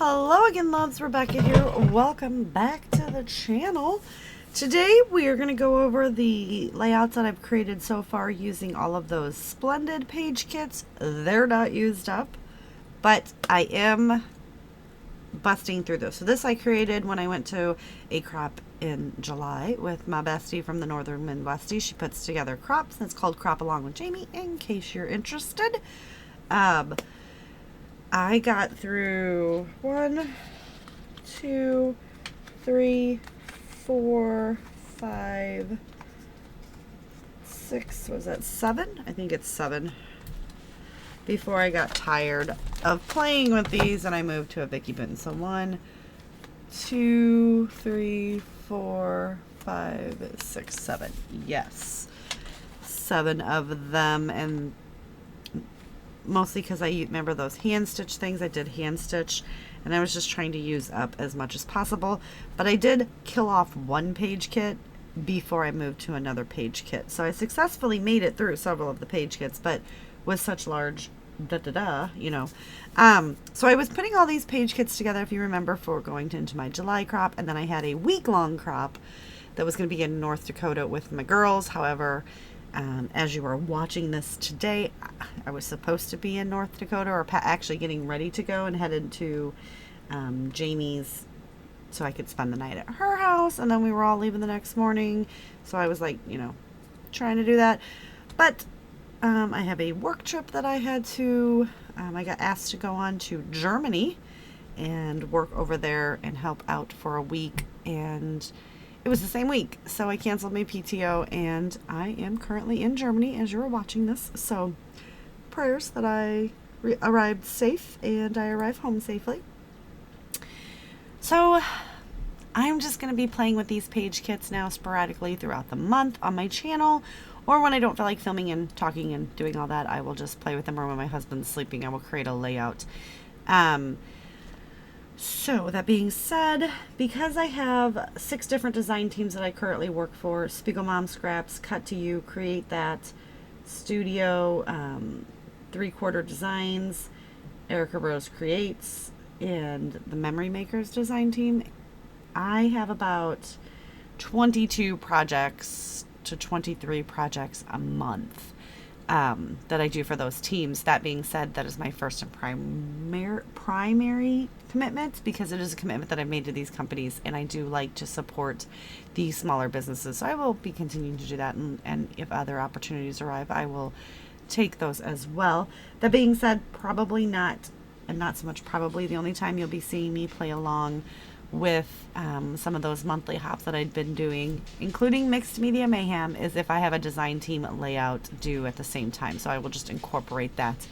Hello again, loves. Rebecca here. Welcome back to the channel. Today we are going to go over the layouts that I've created so far using all of those Splendid page kits. They're not used up, but I am busting through those. So this I created when I went to a crop in July with my bestie from the Northern Midwestie. She puts together crops, and it's called Crop Along with Jamie, in case you're interested. I got through 1, 2, 3, 4, 5, 6, was that 7? I think it's 7. Before I got tired of playing with these and I moved to a Vicki bin. So 1, 2, 3, 4, 5, 6, 7. Yes. 7 of them, and mostly because I remember those hand stitch things. I did hand stitch and I was just trying to use up as much as possible, but I did kill off one page kit before I moved to another page kit. So I successfully made it through several of the page kits, but with such large so I was putting all these page kits together, if you remember, for going into my July crop, and then I had a week-long crop that was going to be in North Dakota with my girls. However, as you are watching this today, I was supposed to be in North Dakota, or actually getting ready to go and headed to Jamie's so I could spend the night at her house, and then we were all leaving the next morning. So I was like, trying to do that. But I have a work trip that I had to, I got asked to go on to Germany and work over there and help out for a week, and it was the same week, so I canceled my PTO, and I am currently in Germany as you're watching this. So prayers that I arrived safe and I arrive home safely. So I'm just going to be playing with these page kits now sporadically throughout the month on my channel, or when I don't feel like filming and talking and doing all that, I will just play with them, or when my husband's sleeping, I will create a layout. So that being said, because I have 6 different design teams that I currently work for: Spiegel Mom Scraps, Cut to You, Create That, Studio, 3/4 Designs, Erica Rose Creates, and the Memory Makers design team, I have about 22 projects to 23 projects a month that I do for those teams. That being said, that is my first and primary commitment, because it is a commitment that I've made to these companies, and I do like to support these smaller businesses. So I will be continuing to do that, and if other opportunities arrive, I will take those as well. That being said, probably not, and not so much probably, the only time you'll be seeing me play along with some of those monthly hops that I've been doing, including Mixed Media Mayhem, is if I have a design team layout due at the same time. So I will just incorporate that.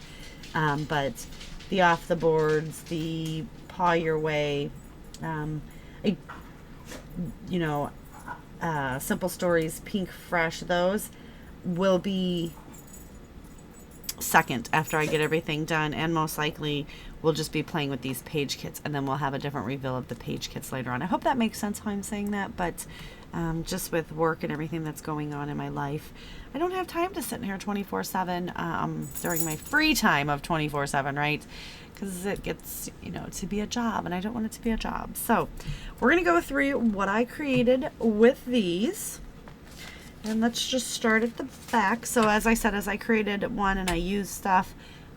But the Off the Boards, the Paw Your Way, Simple Stories, Pink Fresh, those will be second after I get everything done, and most likely we'll just be playing with these page kits, and then we'll have a different reveal of the page kits later on. I hope that makes sense how I'm saying that, but just with work and everything that's going on in my life, I don't have time to sit in here 24/7 during my free time of 24/7, right? Because it gets, to be a job, and I don't want it to be a job. So we're going to go through what I created with these. And let's just start at the back. So as I said, as I created one and I used stuff,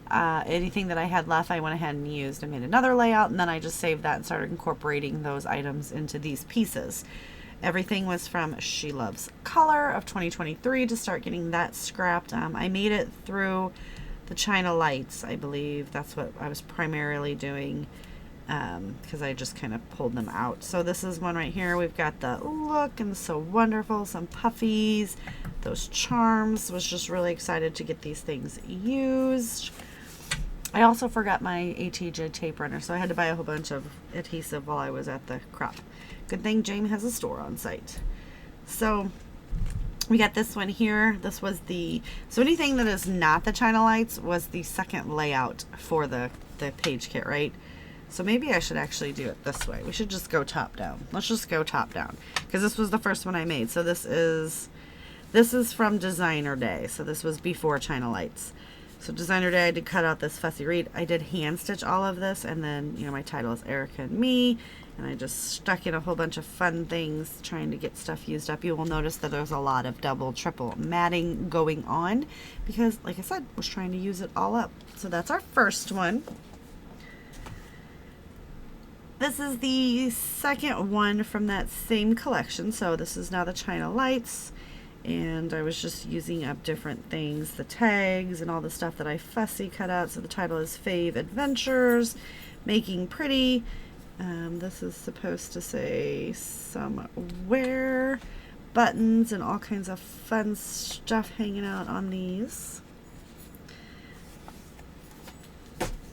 anything that I had left, I went ahead and used. I made another layout, and then I just saved that and started incorporating those items into these pieces. Everything was from She Loves Color of 2023 to start getting that scrapped. I made it through the China Lights, I believe. That's what I was primarily doing, because I just kind of pulled them out. So this is one right here. We've got the Look and So Wonderful, some puffies, those charms. Was just really excited to get these things used. I also forgot my ATJ tape runner, so I had to buy a whole bunch of adhesive while I was at the crop. Good thing Jamie has a store on site. So we got this one here. This was so anything that is not the China Lights was the second layout for the page kit, right? So maybe I should actually do it this way. We should just go top down. Let's just go top down, because this was the first one I made. So this is from Designer Day. So this was before China Lights. So designer day, I did cut out this fussy reed. I did hand stitch all of this, and then, you know, my title is Erica and Me, and I just stuck in a whole bunch of fun things trying to get stuff used up. You will notice that there's a lot of double, triple matting going on because, like I said, I was trying to use it all up. So that's our first one. This is the second one from that same collection. So this is now the China Lights. And I was just using up different things, the tags and all the stuff that I fussy cut out. So the title is Fave Adventures, Making Pretty. This is supposed to say some wear buttons and all kinds of fun stuff hanging out on these.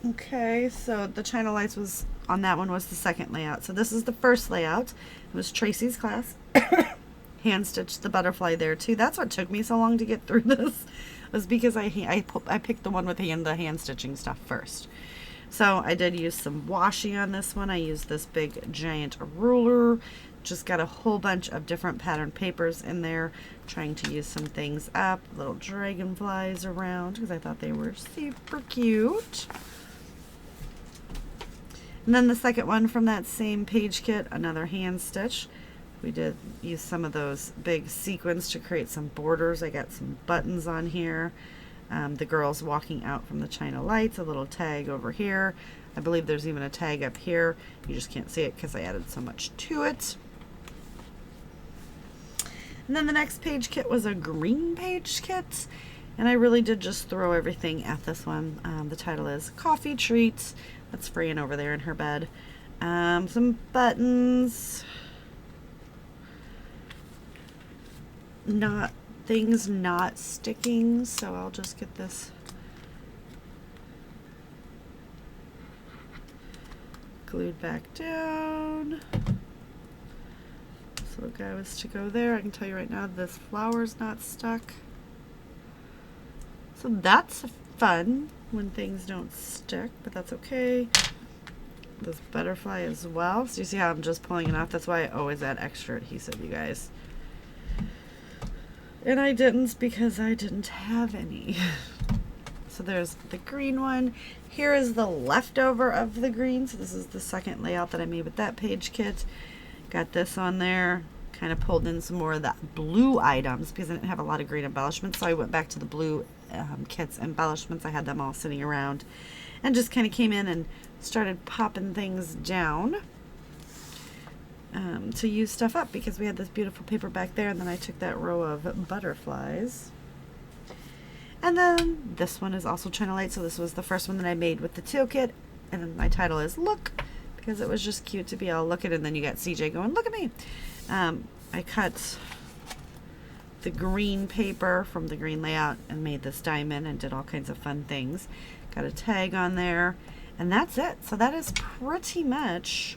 Okay, so the China Lights was on that one was the second layout. So this is the first layout. It was Tracy's class. Hand stitched the butterfly there too. That's what took me so long to get through this, was because I picked the one with the hand stitching stuff first. So I did use some washi on this one. I used this big giant ruler. Just got a whole bunch of different pattern papers in there, trying to use some things up. Little dragonflies around because I thought they were super cute. And then the second one from that same page kit, another hand stitch. We did use some of those big sequins to create some borders. I got some buttons on here. The girls walking out from the China Lights, a little tag over here. I believe there's even a tag up here. You just can't see it because I added so much to it. And then the next page kit was a green page kit. And I really did just throw everything at this one. The title is Coffee Treats. That's Fran over there in her bed. Some buttons. Things not sticking, so I'll just get this glued back down. This little guy was to go there. I can tell you right now this flower's not stuck. So that's fun when things don't stick, but that's okay. This butterfly as well. So you see how I'm just pulling it off? That's why I always add extra adhesive, you guys. And I didn't because I didn't have any. So there's the green one. Here is the leftover of the green. So this is the second layout that I made with that page kit. Got this on there. Kind of pulled in some more of the blue items because I didn't have a lot of green embellishments. So I went back to the blue kits embellishments. I had them all sitting around. And just kind of came in and started popping things down. To use stuff up because we had this beautiful paper back there, and then I took that row of butterflies. And then this one is also China Light, so this was the first one that I made with the teal kit, and then my title is Look, because it was just cute to be all look at it, and then you got CJ going, look at me. I cut the green paper from the green layout and made this diamond and did all kinds of fun things. Got a tag on there, and that's it. So that is pretty much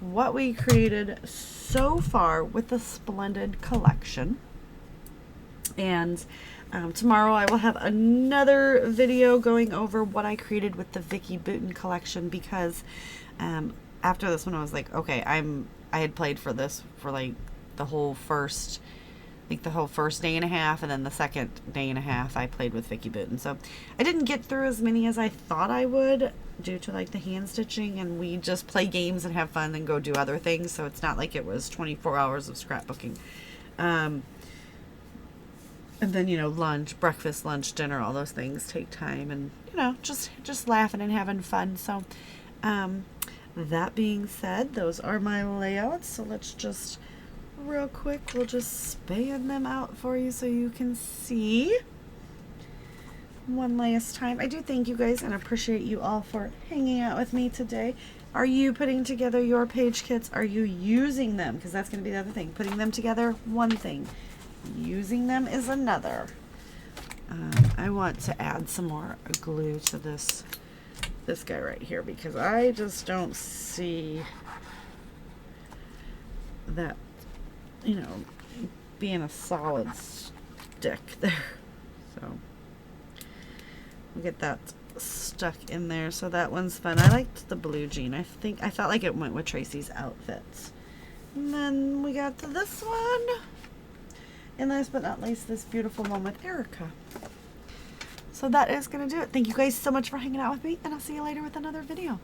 what we created so far with the Splendid collection. And tomorrow I will have another video going over what I created with the Vicki Boutin collection, because after this one I was like, okay, I had played for this for like the whole first day and a half, and then the second day and a half I played with Vicki Boutin. So I didn't get through as many as I thought I would due to like the hand stitching, and we just play games and have fun and go do other things, so it's not like it was 24 hours of scrapbooking. And then, you know, lunch, breakfast, lunch, dinner, all those things take time, and, you know, just laughing and having fun. So that being said, those are my layouts. So let's just real quick, we'll just span them out for you so you can see one last time. I do thank you guys and appreciate you all for hanging out with me today. Are you putting together your page kits? Are you using them? Because that's going to be the other thing. Putting them together, one thing. Using them is another. I want to add some more glue to this guy right here, because I just don't see that, you know, being a solid stick there. So we'll get that stuck in there. So that one's fun. I liked the blue jean. I felt like it went with Tracy's outfits. And then we got to this one. And last but not least, this beautiful one with Erica. So that is going to do it. Thank you guys so much for hanging out with me, and I'll see you later with another video.